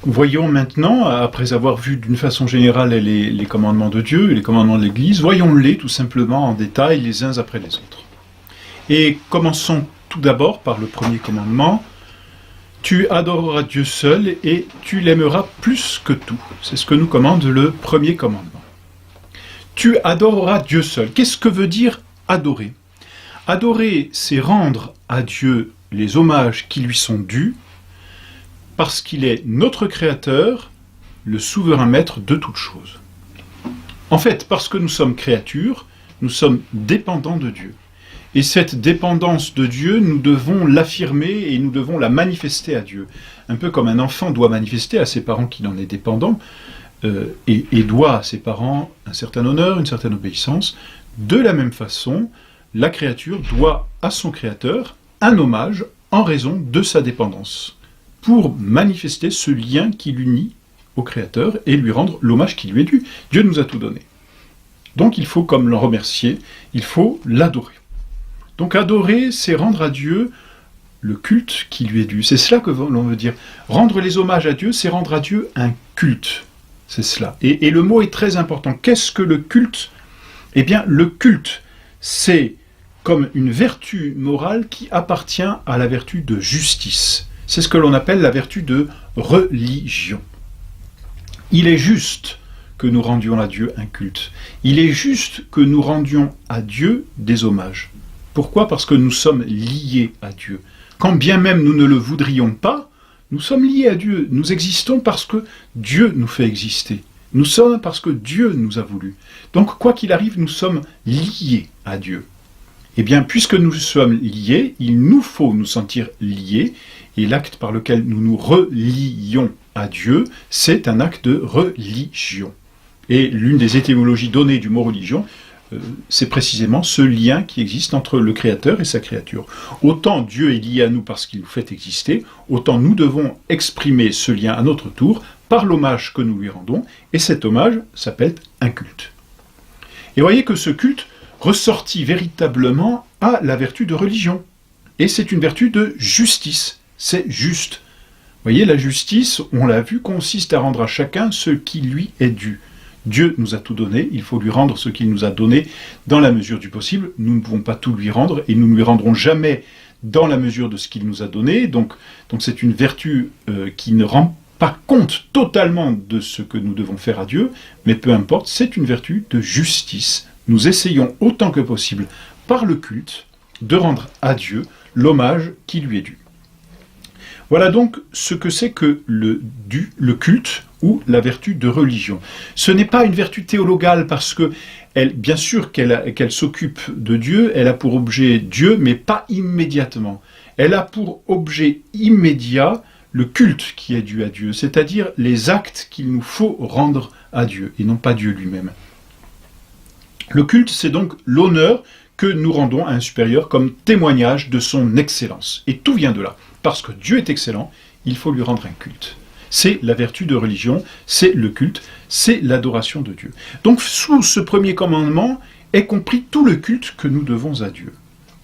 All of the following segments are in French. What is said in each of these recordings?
Voyons maintenant, après avoir vu d'une façon générale les commandements de Dieu, les commandements de l'Église, voyons-les tout simplement en détail les uns après les autres. Et commençons tout d'abord par le premier commandement. Tu adoreras Dieu seul et tu l'aimeras plus que tout. C'est ce que nous commande le premier commandement. Tu adoreras Dieu seul. Qu'est-ce que veut dire adorer ? Adorer, c'est rendre à Dieu les hommages qui lui sont dus, parce qu'il est notre Créateur, le souverain maître de toutes choses. En fait, parce que nous sommes créatures, nous sommes dépendants de Dieu. Et cette dépendance de Dieu, nous devons l'affirmer et nous devons la manifester à Dieu. Un peu comme un enfant doit manifester à ses parents qu'il en est dépendant, et doit à ses parents un certain honneur, une certaine obéissance. De la même façon, la créature doit à son Créateur un hommage en raison de sa dépendance, pour manifester ce lien qui l'unit au Créateur et lui rendre l'hommage qui lui est dû. Dieu nous a tout donné. Donc il faut, comme l'en remercier, il faut l'adorer. Donc adorer, c'est rendre à Dieu le culte qui lui est dû. C'est cela que l'on veut dire. Rendre les hommages à Dieu, c'est rendre à Dieu un culte. C'est cela. Et le mot est très important. Qu'est-ce que le culte ? Eh bien, le culte, c'est comme une vertu morale qui appartient à la vertu de justice. C'est ce que l'on appelle la vertu de religion. Il est juste que nous rendions à Dieu un culte. Il est juste que nous rendions à Dieu des hommages. Pourquoi ? Parce que nous sommes liés à Dieu. Quand bien même nous ne le voudrions pas, nous sommes liés à Dieu. Nous existons parce que Dieu nous fait exister. Nous sommes parce que Dieu nous a voulu. Donc, quoi qu'il arrive, nous sommes liés à Dieu. Eh bien, puisque nous sommes liés, il nous faut nous sentir liés, et l'acte par lequel nous nous relions à Dieu, c'est un acte de religion. Et l'une des étymologies données du mot religion, c'est précisément ce lien qui existe entre le Créateur et sa créature. Autant Dieu est lié à nous parce qu'il nous fait exister, autant nous devons exprimer ce lien à notre tour par l'hommage que nous lui rendons, et cet hommage s'appelle un culte. Et voyez que ce culte ressortit véritablement à la vertu de religion. Et c'est une vertu de justice. C'est juste. Vous voyez, la justice, on l'a vu, consiste à rendre à chacun ce qui lui est dû. Dieu nous a tout donné, il faut lui rendre ce qu'il nous a donné dans la mesure du possible. Nous ne pouvons pas tout lui rendre et nous ne lui rendrons jamais dans la mesure de ce qu'il nous a donné. Donc c'est une vertu qui ne rend pas compte totalement de ce que nous devons faire à Dieu, mais peu importe, c'est une vertu de justice. Nous essayons autant que possible, par le culte, de rendre à Dieu l'hommage qui lui est dû. Voilà donc ce que c'est que le culte ou la vertu de religion. Ce n'est pas une vertu théologale parce que, bien sûr qu'elle s'occupe de Dieu, elle a pour objet Dieu, mais pas immédiatement. Elle a pour objet immédiat le culte qui est dû à Dieu, c'est-à-dire les actes qu'il nous faut rendre à Dieu, et non pas Dieu lui-même. Le culte, c'est donc l'honneur que nous rendons à un supérieur comme témoignage de son excellence. Et tout vient de là. Parce que Dieu est excellent, il faut lui rendre un culte. C'est la vertu de religion, c'est le culte, c'est l'adoration de Dieu. Donc sous ce premier commandement est compris tout le culte que nous devons à Dieu.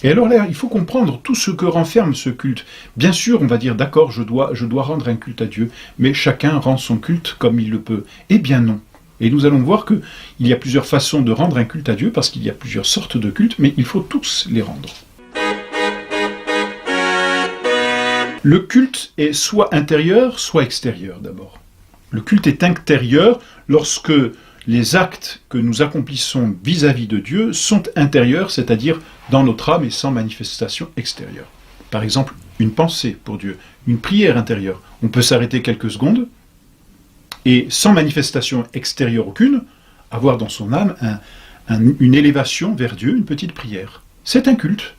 Et alors là, il faut comprendre tout ce que renferme ce culte. Bien sûr, on va dire, d'accord, je dois rendre un culte à Dieu, mais chacun rend son culte comme il le peut. Eh bien non. Et nous allons voir qu'il y a plusieurs façons de rendre un culte à Dieu, parce qu'il y a plusieurs sortes de cultes, mais il faut tous les rendre. Le culte est soit intérieur, soit extérieur d'abord. Le culte est intérieur lorsque les actes que nous accomplissons vis-à-vis de Dieu sont intérieurs, c'est-à-dire dans notre âme et sans manifestation extérieure. Par exemple, une pensée pour Dieu, une prière intérieure. On peut s'arrêter quelques secondes et sans manifestation extérieure aucune, avoir dans son âme une élévation vers Dieu, une petite prière. C'est un culte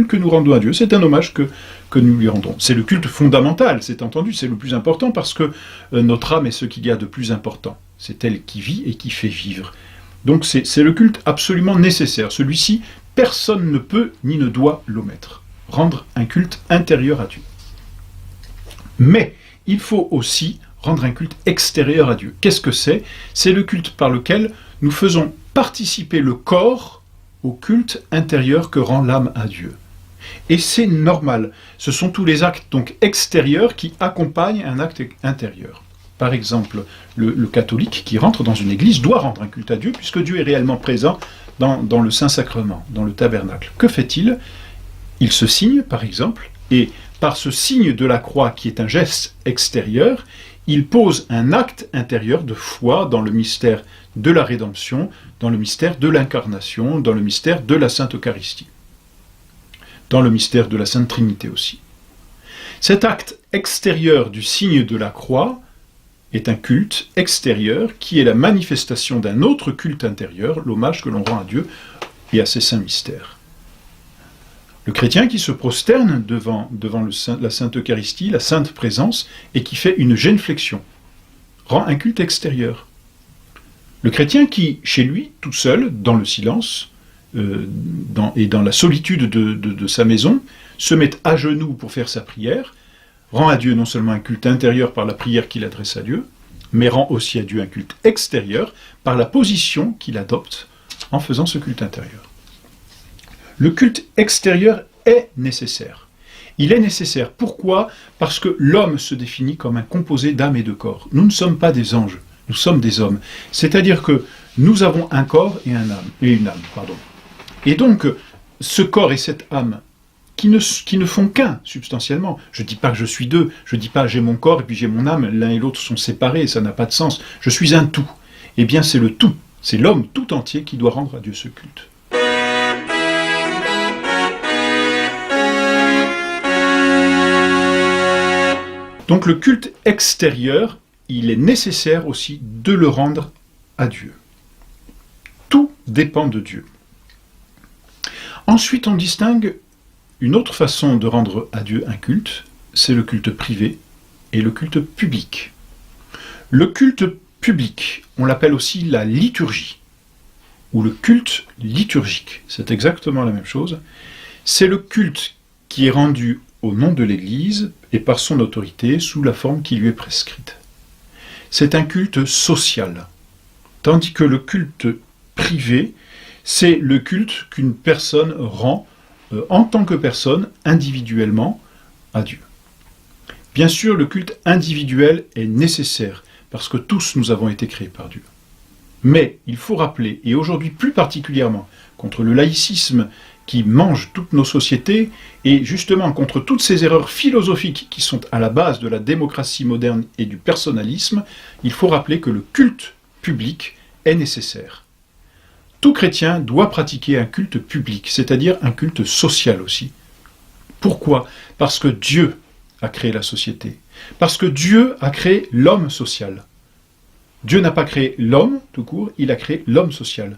que nous rendons à Dieu, c'est un hommage que nous lui rendons. C'est le culte fondamental, c'est entendu, c'est le plus important parce que notre âme est ce qu'il y a de plus important. C'est elle qui vit et qui fait vivre. Donc c'est le culte absolument nécessaire. Celui-ci, personne ne peut ni ne doit l'omettre. Rendre un culte intérieur à Dieu. Mais il faut aussi rendre un culte extérieur à Dieu. Qu'est-ce que c'est ? C'est le culte par lequel nous faisons participer le corps au culte intérieur que rend l'âme à Dieu. Et c'est normal. Ce sont tous les actes donc extérieurs qui accompagnent un acte intérieur. Par exemple, le catholique qui rentre dans une église doit rendre un culte à Dieu, puisque Dieu est réellement présent dans le Saint-Sacrement, dans le tabernacle. Que fait-il? Il se signe, par exemple, et par ce signe de la croix, qui est un geste extérieur, il pose un acte intérieur de foi dans le mystère de la rédemption, dans le mystère de l'incarnation, dans le mystère de la Sainte Eucharistie, dans le mystère de la Sainte Trinité aussi. Cet acte extérieur du signe de la croix est un culte extérieur qui est la manifestation d'un autre culte intérieur, l'hommage que l'on rend à Dieu et à ses saints mystères. Le chrétien qui se prosterne devant la Sainte Eucharistie, la Sainte Présence, et qui fait une génuflexion, rend un culte extérieur. Le chrétien qui, chez lui, tout seul, dans le silence, et dans la solitude de sa maison, se met à genoux pour faire sa prière, rend à Dieu non seulement un culte intérieur par la prière qu'il adresse à Dieu, mais rend aussi à Dieu un culte extérieur par la position qu'il adopte en faisant ce culte intérieur. Le culte extérieur est nécessaire. Il est nécessaire. Pourquoi? Parce que l'homme se définit comme un composé d'âme et de corps. Nous ne sommes pas des anges, nous sommes des hommes. C'est-à-dire que nous avons un corps et une âme. Et donc, ce corps et cette âme, qui ne font qu'un, substantiellement. Je ne dis pas que je suis deux, je ne dis pas j'ai mon corps et puis j'ai mon âme, l'un et l'autre sont séparés, ça n'a pas de sens. Je suis un tout. Eh bien, c'est le tout, c'est l'homme tout entier qui doit rendre à Dieu ce culte. Donc le culte extérieur, il est nécessaire aussi de le rendre à Dieu. Tout dépend de Dieu. Ensuite, on distingue une autre façon de rendre à Dieu un culte, c'est le culte privé et le culte public. Le culte public, on l'appelle aussi la liturgie, ou le culte liturgique. C'est exactement la même chose. C'est le culte qui est rendu au nom de l'Église et par son autorité sous la forme qui lui est prescrite. C'est un culte social, tandis que le culte privé, c'est le culte qu'une personne rend en tant que personne, individuellement, à Dieu. Bien sûr, le culte individuel est nécessaire, parce que tous nous avons été créés par Dieu. Mais il faut rappeler, et aujourd'hui plus particulièrement, contre le laïcisme qui mange toutes nos sociétés, et justement contre toutes ces erreurs philosophiques qui sont à la base de la démocratie moderne et du personnalisme, il faut rappeler que le culte public est nécessaire. Tout chrétien doit pratiquer un culte public, c'est-à-dire un culte social aussi. Pourquoi? Parce que Dieu a créé la société. Parce que Dieu a créé l'homme social. Dieu n'a pas créé l'homme, tout court, il a créé l'homme social.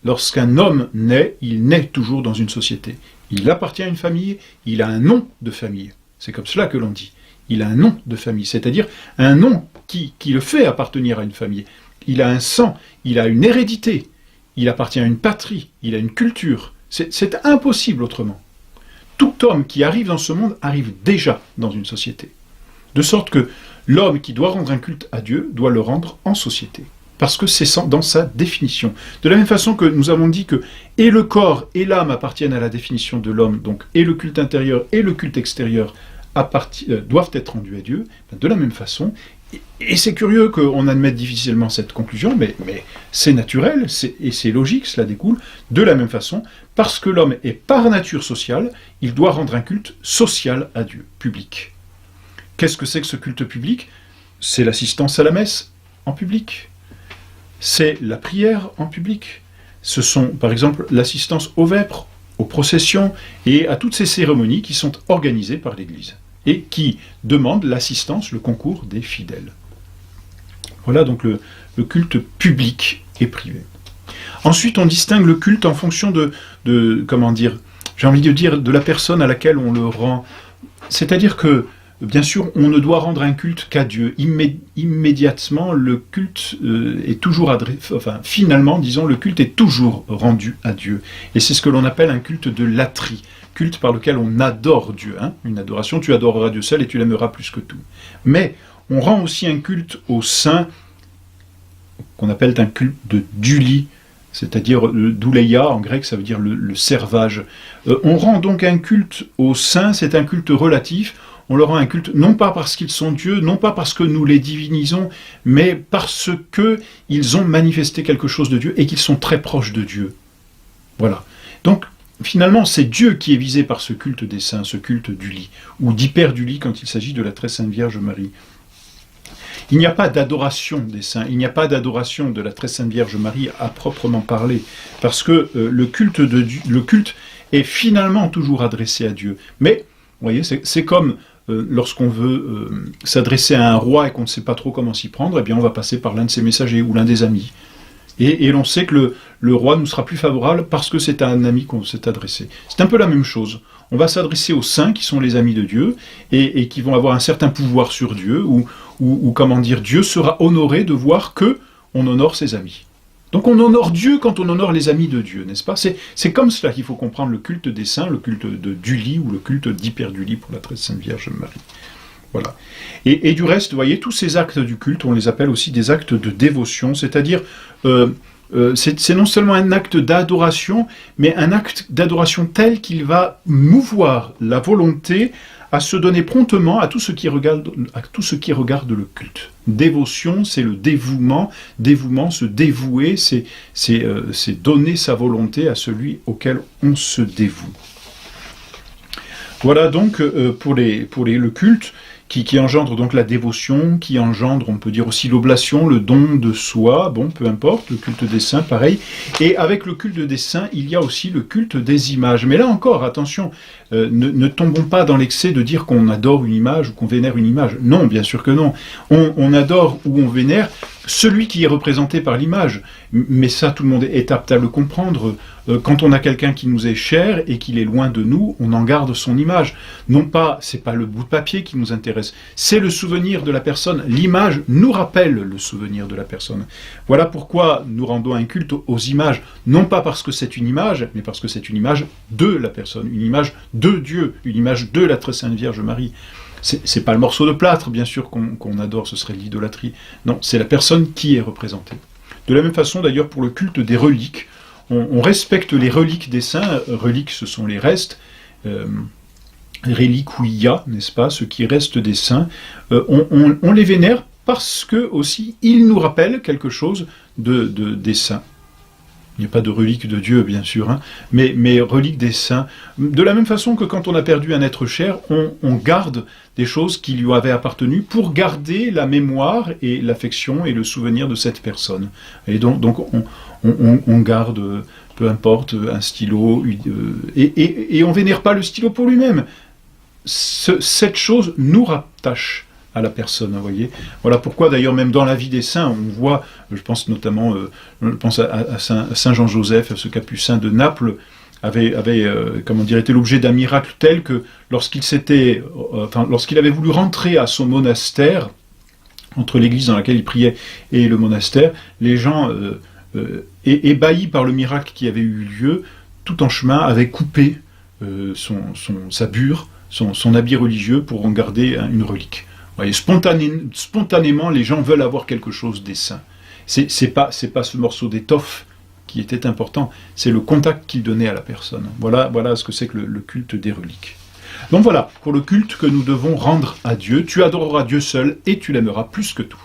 Lorsqu'un homme naît, il naît toujours dans une société. Il appartient à une famille, il a un nom de famille. C'est comme cela que l'on dit. Il a un nom de famille, c'est-à-dire un nom qui le fait appartenir à une famille. Il a un sang, il a une hérédité. Il appartient à une patrie, il a une culture. C'est impossible autrement. Tout homme qui arrive dans ce monde arrive déjà dans une société. De sorte que l'homme qui doit rendre un culte à Dieu doit le rendre en société. Parce que c'est dans sa définition. De la même façon que nous avons dit que et le corps et l'âme appartiennent à la définition de l'homme, donc et le culte intérieur et le culte extérieur doivent être rendus à Dieu, de la même façon. Et c'est curieux qu'on admette difficilement cette conclusion, mais c'est naturel, et c'est logique, cela découle de la même façon, parce que l'homme est par nature social, il doit rendre un culte social à Dieu, public. Qu'est-ce que c'est que ce culte public? C'est l'assistance à la messe en public, c'est la prière en public, ce sont par exemple l'assistance aux vêpres, aux processions et à toutes ces cérémonies qui sont organisées par l'Église et qui demandent l'assistance, le concours des fidèles. Voilà donc le culte public et privé. Ensuite, on distingue le culte en fonction comment dire, j'ai envie de dire, de la personne à laquelle on le rend. C'est-à-dire que, bien sûr, on ne doit rendre un culte qu'à Dieu. Immédiatement, le culte est toujours finalement, disons, le culte est toujours rendu à Dieu. Et c'est ce que l'on appelle un culte de latrie. Culte par lequel on adore Dieu. Une adoration, tu adoreras Dieu seul et tu l'aimeras plus que tout. Mais on rend aussi un culte au saint, qu'on appelle un culte de dulie, c'est-à-dire douleia en grec, ça veut dire le servage. On rend donc un culte au saint, c'est un culte relatif, on leur rend un culte non pas parce qu'ils sont Dieu, non pas parce que nous les divinisons, mais parce qu'ils ont manifesté quelque chose de Dieu et qu'ils sont très proches de Dieu. Voilà. Donc, finalement, c'est Dieu qui est visé par ce culte des saints, ce culte du lit, ou d'hyper du lit quand il s'agit de la très sainte Vierge Marie. Il n'y a pas d'adoration des saints, il n'y a pas d'adoration de la très sainte Vierge Marie à proprement parler, parce que le culte est finalement toujours adressé à Dieu. Mais, vous voyez, c'est comme lorsqu'on veut s'adresser à un roi et qu'on ne sait pas trop comment s'y prendre, eh bien on va passer par l'un de ses messagers ou l'un des amis. Et l'on sait que le roi nous sera plus favorable parce que c'est à un ami qu'on s'est adressé. C'est un peu la même chose. On va s'adresser aux saints qui sont les amis de Dieu et qui vont avoir un certain pouvoir sur Dieu ou comment dire, Dieu sera honoré de voir que on honore ses amis. Donc on honore Dieu quand on honore les amis de Dieu, n'est-ce pas? C'est comme cela qu'il faut comprendre le culte des saints, le culte du lit ou le culte d'hyper du lit pour la très sainte Vierge Marie. Voilà. Et du reste, vous voyez, tous ces actes du culte, on les appelle aussi des actes de dévotion, c'est-à-dire c'est non seulement un acte d'adoration, mais un acte d'adoration tel qu'il va mouvoir la volonté à se donner promptement à tout ce qui regarde le culte. Dévotion, c'est le dévouement. Dévouement, se dévouer, c'est donner sa volonté à celui auquel on se dévoue. Voilà donc pour le culte qui engendre donc la dévotion, qui engendre, on peut dire aussi l'oblation, le don de soi, bon, peu importe, le culte des saints, pareil. Et avec le culte des saints, il y a aussi le culte des images. Mais là encore, attention, ne tombons pas dans l'excès de dire qu'on adore une image ou qu'on vénère une image. Non, bien sûr que non. On adore ou on vénère celui qui est représenté par l'image. Mais ça, tout le monde est apte à le comprendre. Quand on a quelqu'un qui nous est cher et qu'il est loin de nous, on en garde son image. Non pas, c'est pas le bout de papier qui nous intéresse, c'est le souvenir de la personne. L'image nous rappelle le souvenir de la personne. Voilà pourquoi nous rendons un culte aux images, non pas parce que c'est une image, mais parce que c'est une image de la personne, une image de Dieu, une image de la très sainte Vierge Marie. C'est pas le morceau de plâtre, bien sûr, qu'on adore, ce serait l'idolâtrie. Non, c'est la personne qui est représentée. De la même façon, d'ailleurs, pour le culte des reliques, on respecte les reliques des saints. Reliques, ce sont les restes, reliquia, n'est-ce pas, ce qui reste des saints. On les vénère parce que aussi ils nous rappellent quelque chose des saints. Il n'y a pas de relique de Dieu, bien sûr, hein, mais relique des saints. De la même façon que quand on a perdu un être cher, on garde des choses qui lui avaient appartenu pour garder la mémoire et l'affection et le souvenir de cette personne. Et donc on garde, peu importe, un stylo, et on vénère pas le stylo pour lui-même. Cette chose nous rattache à la personne, vous voyez. Voilà pourquoi d'ailleurs même dans la vie des saints, on voit, je pense notamment, à Saint Jean-Joseph, ce capucin de Naples, avait été l'objet d'un miracle tel que lorsqu'il avait voulu rentrer à son monastère, entre l'église dans laquelle il priait et le monastère, les gens, ébahis par le miracle qui avait eu lieu, tout en chemin, avaient coupé sa bure, son habit religieux pour en garder une relique. Vous voyez, spontanément, les gens veulent avoir quelque chose des saints. C'est pas ce morceau d'étoffe qui était important, c'est le contact qu'il donnait à la personne. Voilà ce que c'est que le culte des reliques. Donc voilà, pour le culte que nous devons rendre à Dieu, tu adoreras Dieu seul et tu l'aimeras plus que tout.